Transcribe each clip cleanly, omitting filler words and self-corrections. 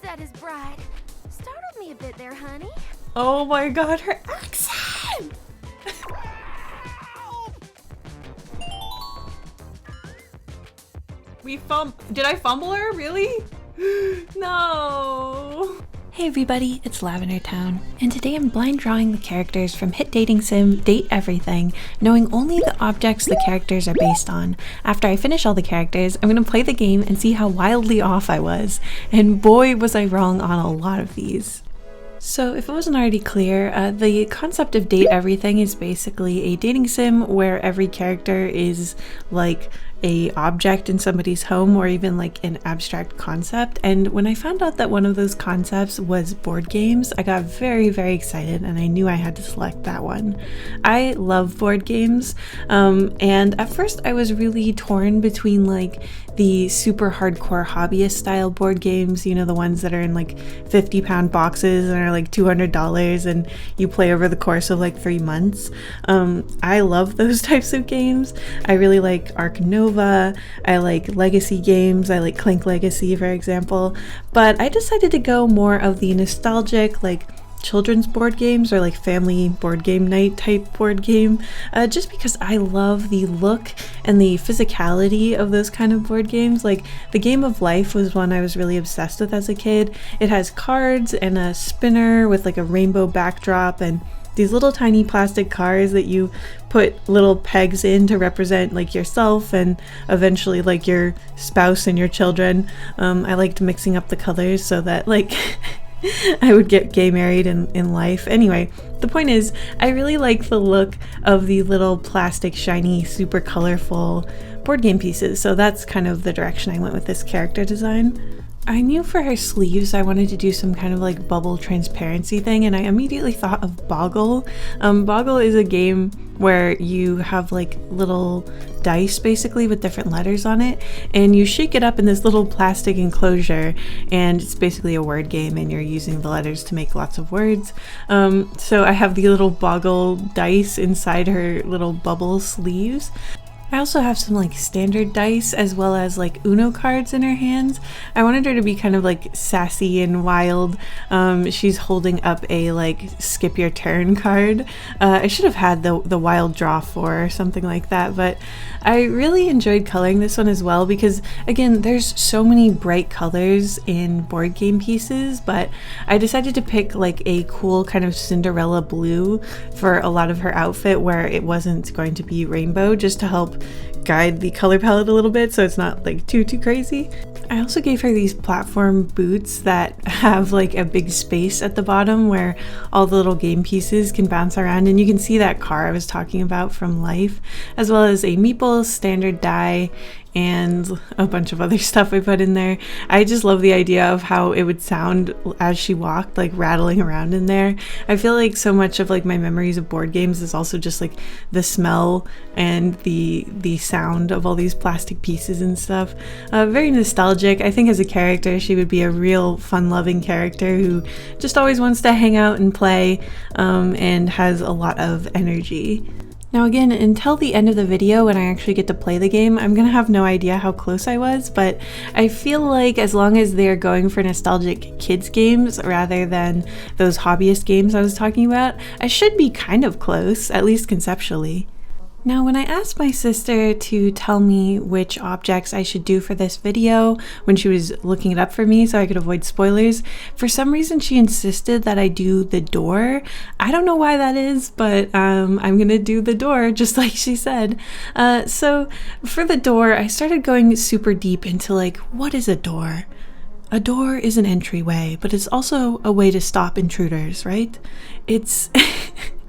that his bride. Startled me a bit there, honey. Oh my god, her accent! Did I fumble her? Really? No. Hey everybody, it's LavenderTowne, and today I'm blind drawing the characters from hit dating sim Date Everything, knowing only the objects the characters are based on. After I finish all the characters, I'm going to play the game and see how wildly off I was, and boy was I wrong on a lot of these. So if it wasn't already clear, the concept of Date Everything is basically a dating sim where every character is like a object in somebody's home or even like an abstract concept. And when I found out that one of those concepts was board games, I got very, very excited and I knew I had to select that one. I love board games, and at first I was really torn between like the super hardcore hobbyist style board games, you know, the ones that are in like 50-pound boxes and are like $200 and you play over the course of like 3 months. I love those types of games. I really like Ark Nova. I like legacy games. I like Clank Legacy, for example. But I decided to go more of the nostalgic, like children's board games or like family board game night type board game, just because I love the look and the physicality of those kind of board games. Like the Game of Life was one I was really obsessed with as a kid. It has cards and a spinner with like a rainbow backdrop and these little tiny plastic cars that you put little pegs in to represent like yourself and eventually like your spouse and your children. I liked mixing up the colors so that like I would get gay married in life. Anyway, the point is I really like the look of the little plastic shiny super colorful board game pieces, so that's kind of the direction I went with this character design. I knew for her sleeves I wanted to do some kind of like bubble transparency thing, and I immediately thought of Boggle. Boggle is a game where you have like little dice basically with different letters on it, and you shake it up in this little plastic enclosure, and it's basically a word game and you're using the letters to make lots of words. So I have the little Boggle dice inside her little bubble sleeves. I also have some like standard dice as well as like Uno cards in her hands. I wanted her to be kind of like sassy and wild. She's holding up a like skip your turn card. I should have had the wild draw 4 or something like that, but I really enjoyed coloring this one as well because again there's so many bright colors in board game pieces, but I decided to pick like a cool kind of Cinderella blue for a lot of her outfit where it wasn't going to be rainbow, just to help guide the color palette a little bit so it's not like too crazy. I also gave her these platform boots that have like a big space at the bottom where all the little game pieces can bounce around, and you can see that car I was talking about from Life, as well as a meeple standard die and a bunch of other stuff I put in there. I just love the idea of how it would sound as she walked, like rattling around in there. I feel like so much of like my memories of board games is also just like the smell and the sound of all these plastic pieces and stuff. Very nostalgic. I think as a character she would be a real fun-loving character who just always wants to hang out and play, and has a lot of energy. Now again, until the end of the video when I actually get to play the game, I'm gonna have no idea how close I was, but I feel like as long as they're going for nostalgic kids games rather than those hobbyist games I was talking about, I should be kind of close, at least conceptually. Now, when I asked my sister to tell me which objects I should do for this video when she was looking it up for me so I could avoid spoilers, for some reason she insisted that I do the door. I don't know why that is, but I'm gonna do the door just like she said. So for the door, I started going super deep into like, what is a door? A door is an entryway, but it's also a way to stop intruders, right? It's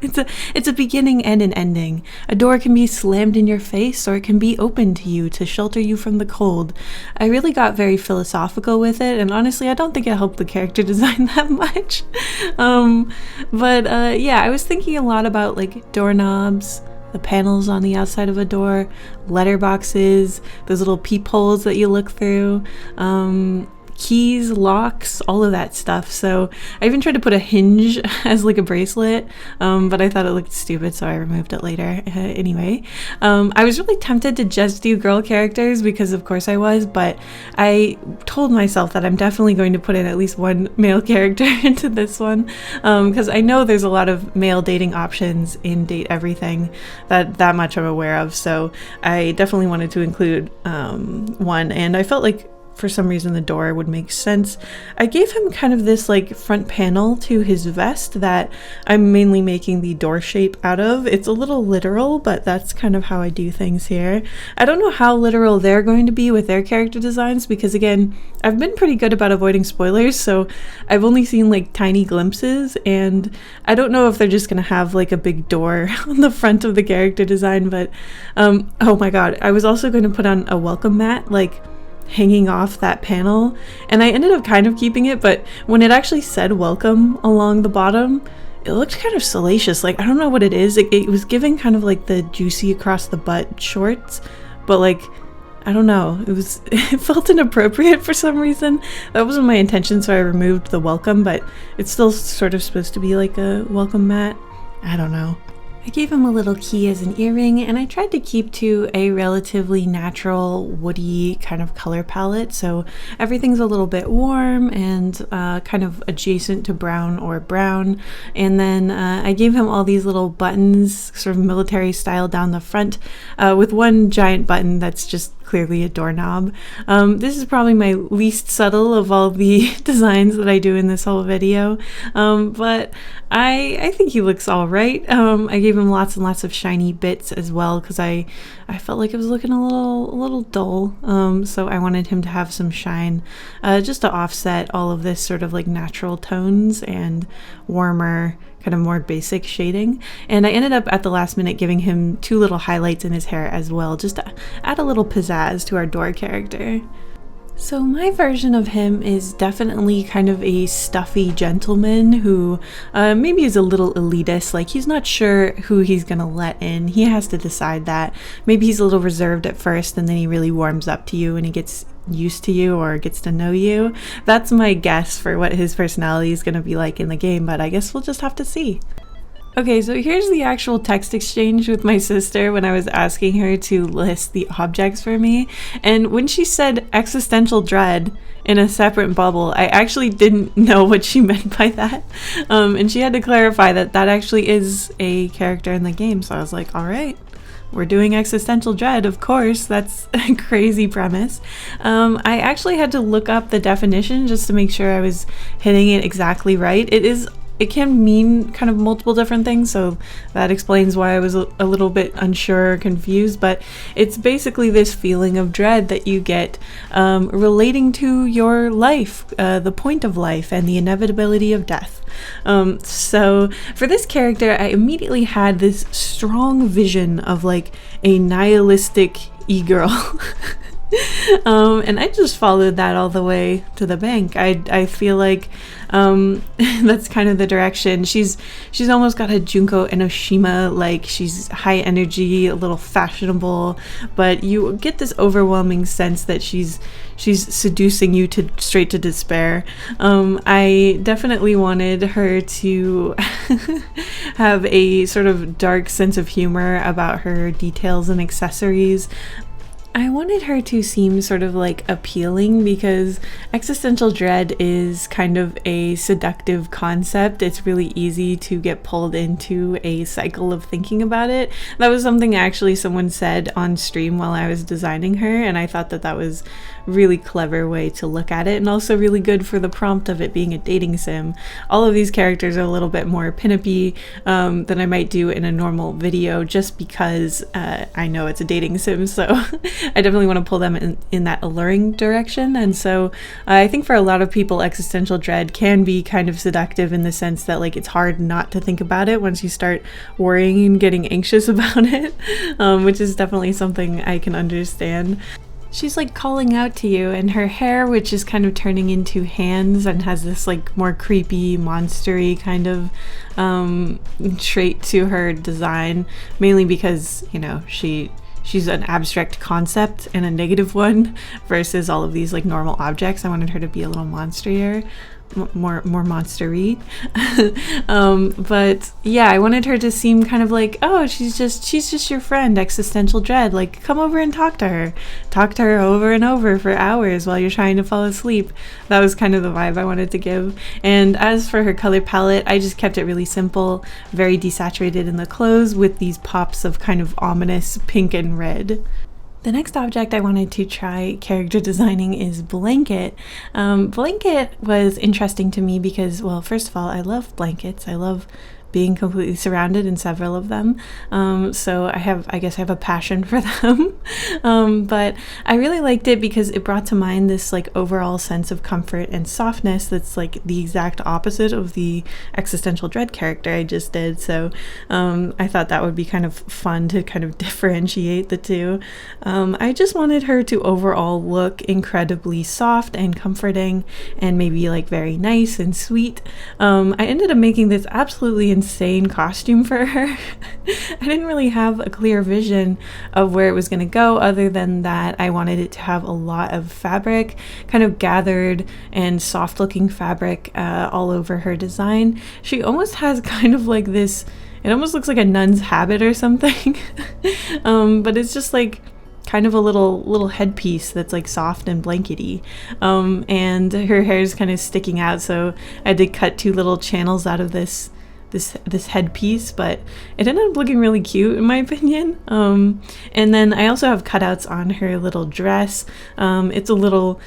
It's a beginning and an ending. A door can be slammed in your face or it can be open to you to shelter you from the cold. I really got very philosophical with it, and honestly I don't think it helped the character design that much. Yeah, I was thinking a lot about like doorknobs, the panels on the outside of a door, letterboxes, those little peepholes that you look through, keys, locks, all of that stuff. So I even tried to put a hinge as like a bracelet, but I thought it looked stupid, so I removed it later. Anyway, I was really tempted to just do girl characters because of course I was, but I told myself that I'm definitely going to put in at least one male character into this one, because I know there's a lot of male dating options in Date Everything, that much I'm aware of, so I definitely wanted to include one, and I felt like for some reason the door would make sense. I gave him kind of this like front panel to his vest that I'm mainly making the door shape out of. It's a little literal, but that's kind of how I do things here. I don't know how literal they're going to be with their character designs because again, I've been pretty good about avoiding spoilers, so I've only seen like tiny glimpses, and I don't know if they're just gonna have like a big door on the front of the character design, but oh my god, I was also going to put on a welcome mat like hanging off that panel, and I ended up kind of keeping it, but when it actually said welcome along the bottom, it looked kind of salacious. Like, I don't know what it is. It was giving kind of like the juicy across the butt shorts, but like, I don't know, it felt inappropriate for some reason. That wasn't my intention, so I removed the welcome, but it's still sort of supposed to be like a welcome mat. I don't know. I gave him a little key as an earring, and I tried to keep to a relatively natural woody kind of color palette, so everything's a little bit warm and kind of adjacent to brown or brown. And then I gave him all these little buttons, sort of military style down the front, with one giant button that's just clearly a doorknob. This is probably my least subtle of all the designs that I do in this whole video, but I think he looks all right. I gave him lots and lots of shiny bits as well because I felt like it was looking a little dull, so I wanted him to have some shine, just to offset all of this sort of like natural tones and warmer, kind of more basic shading. And I ended up at the last minute giving him 2 little highlights in his hair as well, just to add a little pizzazz to our door character. So my version of him is definitely kind of a stuffy gentleman who maybe is a little elitist, like he's not sure who he's gonna let in. He has to decide that. Maybe he's a little reserved at first and then he really warms up to you and he gets used to you or gets to know you. That's my guess for what his personality is gonna be like in the game, but I guess we'll just have to see. Okay, so here's the actual text exchange with my sister when I was asking her to list the objects for me. And when she said existential dread in a separate bubble, I actually didn't know what she meant by that. And she had to clarify that that actually is a character in the game. So I was like, all right, we're doing existential dread, of course. That's a crazy premise. I actually had to look up the definition just to make sure I was hitting it exactly right. It can mean kind of multiple different things, so that explains why I was a little bit unsure or confused, but it's basically this feeling of dread that you get relating to your life, the point of life, and the inevitability of death. So for this character, I immediately had this strong vision of like a nihilistic e-girl. And I just followed that all the way to the bank. I feel like that's kind of the direction. She's almost got a Junko Enoshima, like she's high energy, a little fashionable, but you get this overwhelming sense that she's seducing you to straight to despair. I definitely wanted her to have a sort of dark sense of humor about her details and accessories. I wanted her to seem sort of like appealing because existential dread is kind of a seductive concept. It's really easy to get pulled into a cycle of thinking about it. That was something actually someone said on stream while I was designing her, and I thought that was really clever way to look at it, and also really good for the prompt of it being a dating sim. All of these characters are a little bit more pin-uppy than I might do in a normal video, just because I know it's a dating sim, so I definitely want to pull them in that alluring direction. And so I think for a lot of people, existential dread can be kind of seductive in the sense that like it's hard not to think about it once you start worrying and getting anxious about it, which is definitely something I can understand. She's like calling out to you, and her hair, which is kind of turning into hands and has this like more creepy, monstery kind of trait to her design, mainly because, you know, she she's an abstract concept and a negative one versus all of these like normal objects. I wanted her to be a little monsterier, more monster-y. But yeah, I wanted her to seem kind of like, oh, she's just your friend, existential dread. Like, come over and talk to her over and over for hours while you're trying to fall asleep. That was kind of the vibe I wanted to give. And as for her color palette, I just kept it really simple, very desaturated in the clothes with these pops of kind of ominous pink and red. The next object I wanted to try character designing is Blanket. Blanket was interesting to me because, well, first of all, I love blankets. I love being completely surrounded in several of them. So I guess I have a passion for them. But I really liked it because it brought to mind this like overall sense of comfort and softness that's like the exact opposite of the existential dread character I just did. So I thought that would be kind of fun to kind of differentiate the two. I just wanted her to overall look incredibly soft and comforting and maybe like very nice and sweet. I ended up making this absolutely insane costume for her. I didn't really have a clear vision of where it was going to go other than that I wanted it to have a lot of fabric, kind of gathered and soft looking fabric all over her design. She almost has kind of like this, it almost looks like a nun's habit or something. But it's just like kind of a little headpiece that's like soft and blankety, and her hair is kind of sticking out, so I had to cut two little channels out of this headpiece, but it ended up looking really cute in my opinion. And then I also have cutouts on her little dress. It's a little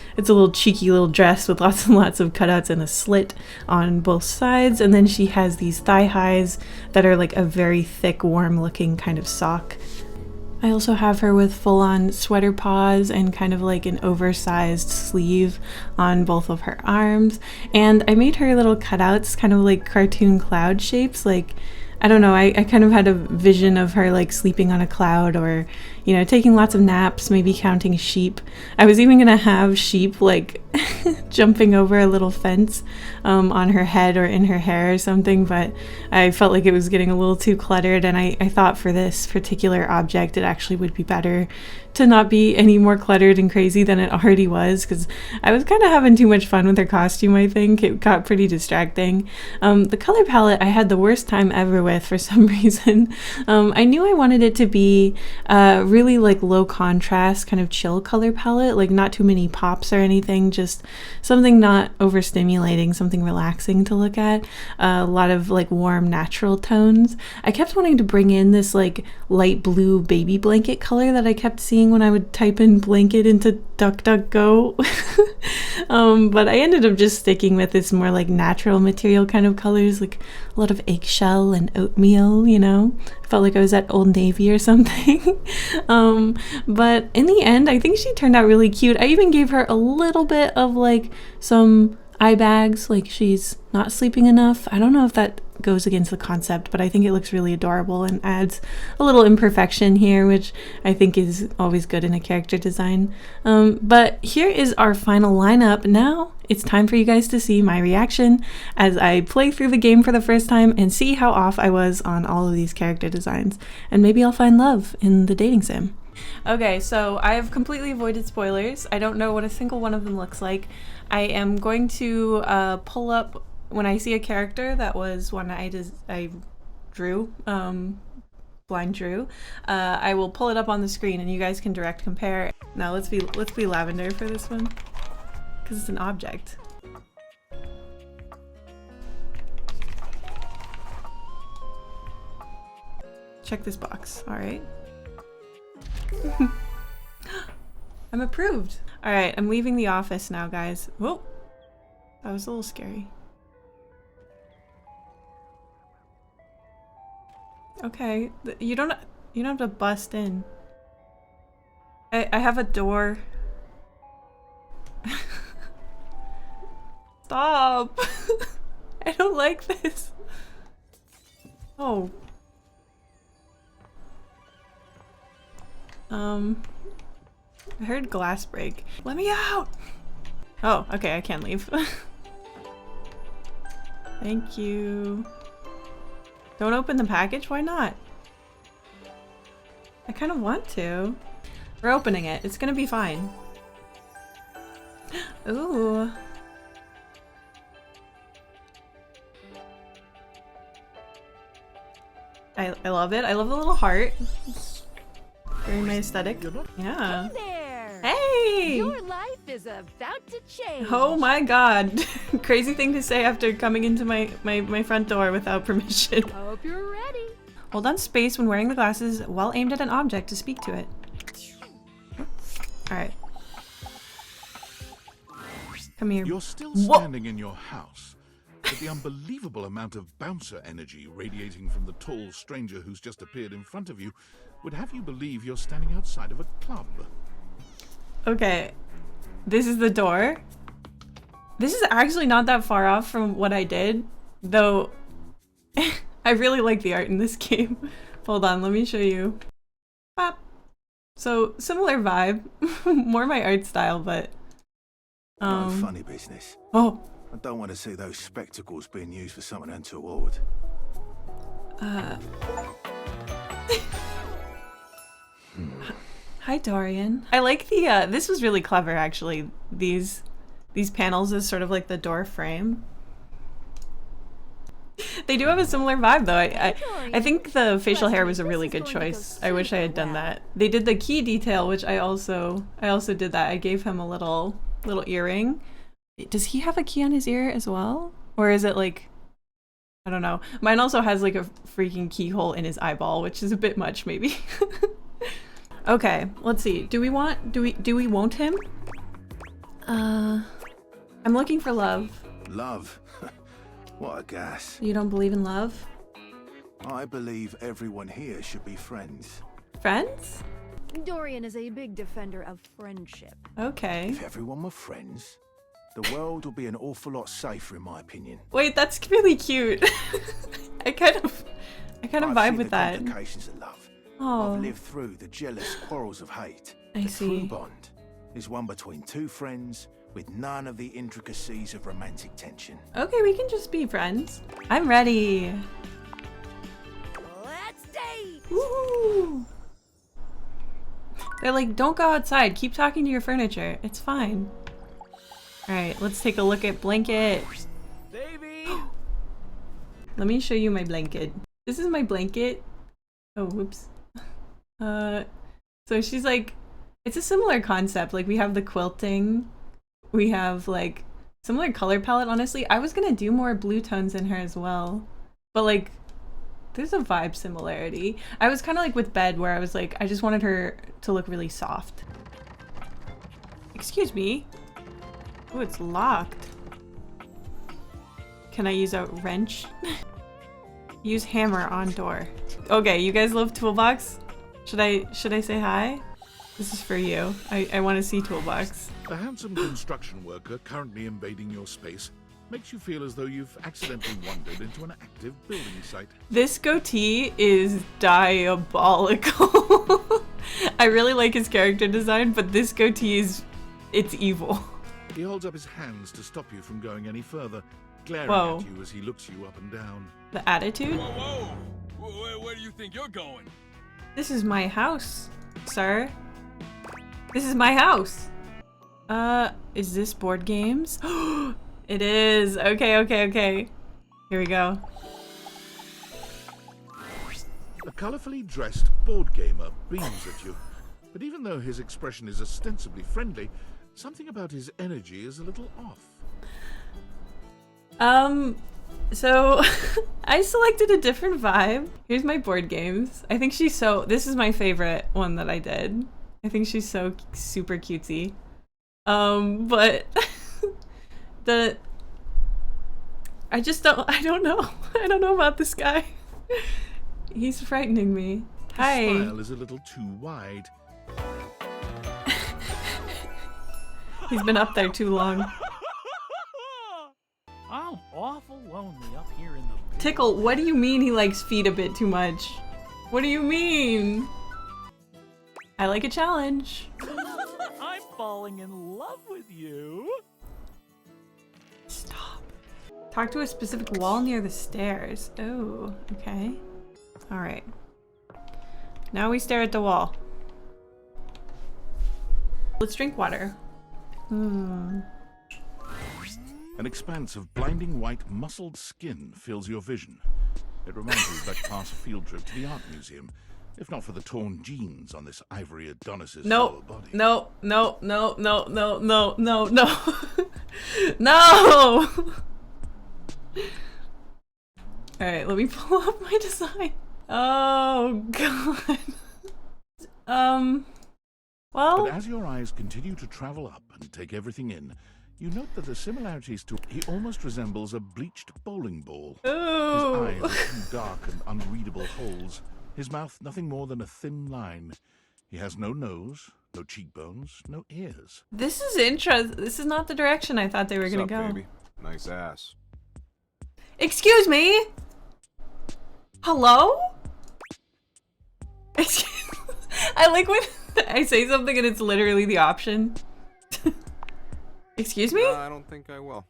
cheeky little dress with lots and lots of cutouts and a slit on both sides, and then she has these thigh highs that are like a very thick, warm looking kind of sock. I also have her with full-on sweater paws and kind of like an oversized sleeve on both of her arms. And I made her little cutouts, kind of like cartoon cloud shapes. Like, I don't know, I kind of had a vision of her like sleeping on a cloud or, you know, taking lots of naps, maybe counting sheep. I was even gonna have sheep like jumping over a little fence on her head or in her hair or something, but I felt like it was getting a little too cluttered, and I thought for this particular object it actually would be better to not be any more cluttered and crazy than it already was, because I was kind of having too much fun with her costume. I think it got pretty distracting. The color palette I had the worst time ever with for some reason. I knew I wanted it to be really like low contrast, kind of chill color palette, like not too many pops or anything, just something not overstimulating, something relaxing to look at. A lot of like warm natural tones. I kept wanting to bring in this like light blue baby blanket color that I kept seeing when I would type in blanket into DuckDuckGo. But I ended up just sticking with this more like natural material kind of colors, like a lot of eggshell and oatmeal, you know. I felt like I was at Old Navy or something. But in the end, I think she turned out really cute. I even gave her a little bit of like some eye bags, like she's not sleeping enough. I don't know if that goes against the concept, but I think it looks really adorable and adds a little imperfection here, which I think is always good in a character design. But here is our final lineup. Now it's time for you guys to see my reaction as I play through the game for the first time and see how off I was on all of these character designs, and maybe I'll find love in the dating sim. Okay, so I have completely avoided spoilers. I don't know what a single one of them looks like. I am going to pull up when I see a character that was one I drew, blind drew. I will pull it up on the screen and you guys can direct compare. Now let's be Lavender for this one because it's an object. Check this box. All right. I'm approved. All right, I'm leaving the office now, guys. Whoa, that was a little scary. Okay, you don't have to bust in. I have a door. Stop. I don't like this. Oh. I heard glass break. Let me out! Oh, okay, I can leave. Thank you. Don't open the package? Why not? I kind of want to. We're opening it. It's gonna be fine. Ooh. I love it. I love the little heart. It's very my aesthetic. Yeah. Hey there! Hey! Your life is about to change. Oh my god. Crazy thing to say after coming into my front door without permission. Hope you're ready. Hold on space when wearing the glasses while aimed at an object to speak to it. Alright. Come here. You're still standing in your house, but the unbelievable amount of bouncer energy radiating from the tall stranger who's just appeared in front of you would have you believe you're standing outside of a club. Okay. This is the door. This is actually not that far off from what I did, though. I really like the art in this game. Hold on, let me show you. Bop. So, similar vibe. More my art style, but... No funny business. Oh. I don't want to see those spectacles being used for something untoward. Hi, Dorian. I like the, this was really clever, actually. These panels is sort of like the door frame. They do have a similar vibe, though. I think the facial hair was a really good choice. I wish I had done that. They did the key detail, which I also did that. I gave him a little earring. Does he have a key on his ear as well? Or is it like, I don't know. Mine also has like a freaking keyhole in his eyeball, which is a bit much maybe. Okay, let's see. Do we want him? I'm looking for love. Love? What a gas. You don't believe in love? I believe everyone here should be friends. Friends? Dorian is a big defender of friendship. Okay. If everyone were friends, the world would be an awful lot safer, in my opinion. Wait, that's really cute. I kind of vibe with that. I've seen the complications of love. Oh. I've lived through the jealous quarrels of hate. I The see. true bond is one between two friends with none of the intricacies of romantic tension. Okay, we can just be friends. I'm ready. Let's date! Woo! They're like, don't go outside. Keep talking to your furniture. It's fine. All right, let's take a look at blanket. Baby! Let me show you my blanket. This is my blanket. Oh, whoops. So she's like, it's a similar concept. Like we have the quilting. We have like similar color palette, honestly. I was gonna do more blue tones in her as well. But like, there's a vibe similarity. I was kind of like with bed where I was like, I just wanted her to look really soft. Excuse me. Oh, it's locked. Can I use a wrench? Use hammer on door. Okay, you guys love Toolbox? Should I say hi? This is for you. I want to see Toolbox. A handsome construction worker currently invading your space makes you feel as though you've accidentally wandered into an active building site. This goatee is diabolical. I really like his character design, but this goatee it's evil. He holds up his hands to stop you from going any further, glaring Whoa. at you as he looks you up and down. The attitude? Whoa! Where do you think you're going? This is my house, sir. This is my house. Is this board games? It is. Okay. Here we go. A colourfully dressed board gamer beams at you, but even though his expression is ostensibly friendly, something about his energy is a little off. So I selected a different vibe. Here's my board games. I think this is my favorite one that I did. I think she's so super cutesy. But I don't know. I don't know about this guy. He's frightening me. Hi. His smile is a little too wide. He's been up there too long. I'm awful lonely up here in the big Tickle, what do you mean he likes feet a bit too much? What do you mean? I like a challenge. I'm falling in love with you. Stop. Talk to a specific wall near the stairs. Oh, okay. All right. Now we stare at the wall. Let's drink water. An expanse of blinding white muscled skin fills your vision. It reminds you of that class field trip to the art museum, if not for the torn jeans on this ivory Adonis's lower body. No. No! Alright, let me pull up my design. Oh, God. Well... But as your eyes continue to travel up and take everything in, you note that the similarities to... He almost resembles a bleached bowling ball. Ooh. His eyes are two dark and unreadable holes. His mouth nothing more than a thin line. He has no nose, no cheekbones, no ears. This is interesting. This is not the direction I thought they were gonna go. Baby? Nice ass. Excuse me? Hello? I like when I say something and it's literally the option. Excuse me? I don't think I will.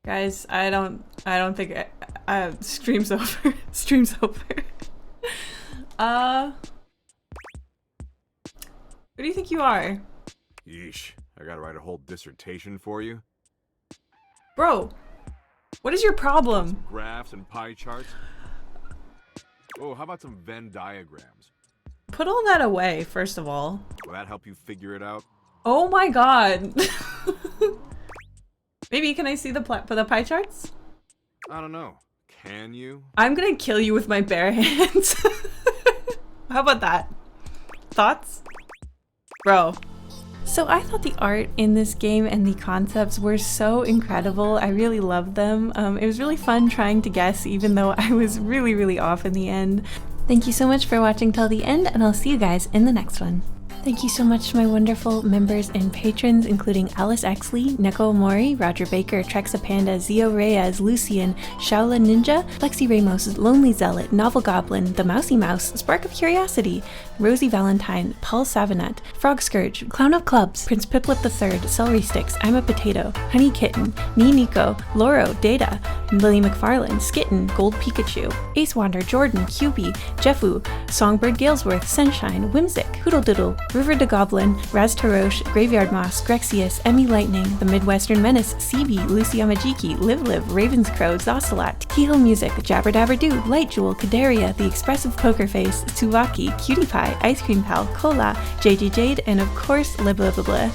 Guys, I don't think stream's over. Stream's over. Who do you think you are? Yeesh. I gotta write a whole dissertation for you. Bro, what is your problem? Graphs and pie charts. Oh, how about some Venn diagrams? Put all that away, first of all. Will that help you figure it out? Oh my god. Maybe can I see the pie charts? I don't know. Can you? I'm gonna kill you with my bare hands. How about that? Thoughts? Bro. So I thought the art in this game and the concepts were so incredible. I really loved them. It was really fun trying to guess, even though I was really off in the end. Thank you so much for watching till the end, and I'll see you guys in the next one. Thank you so much to my wonderful members and patrons, including Alice Exley, Neko Omori, Roger Baker, Trexa Panda, Zio Reyes, Lucian, Shaola Ninja, Lexi Ramos, Lonely Zealot, Novel Goblin, The Mousy Mouse, Spark of Curiosity, Rosie Valentine, Paul Savanut, Frog Scourge, Clown of Clubs, Prince Piplet III, Celery Sticks, I'm a Potato, Honey Kitten, Nee Nico, Loro, Data, Lily McFarlane, Skitten, Gold Pikachu, Ace Wander, Jordan, QB, Jeffu, Songbird Galesworth, Sunshine, Whimsic, Hoodle Doodle, River de Goblin, Raz Taroche, Graveyard Moss, Grexius, Emmy Lightning, The Midwestern Menace, CB, Lucy Yamajiki, Live, Ravenscrow, Zostelat, Keyhole Music, Jabber Dabber Doo, Light Jewel, Kadaria, The Expressive Poker Face, Tsuvaki, Cutie Pie, Ice Cream Pal, Cola, JJ Jade, and of course, Blah Blah Blah Blah.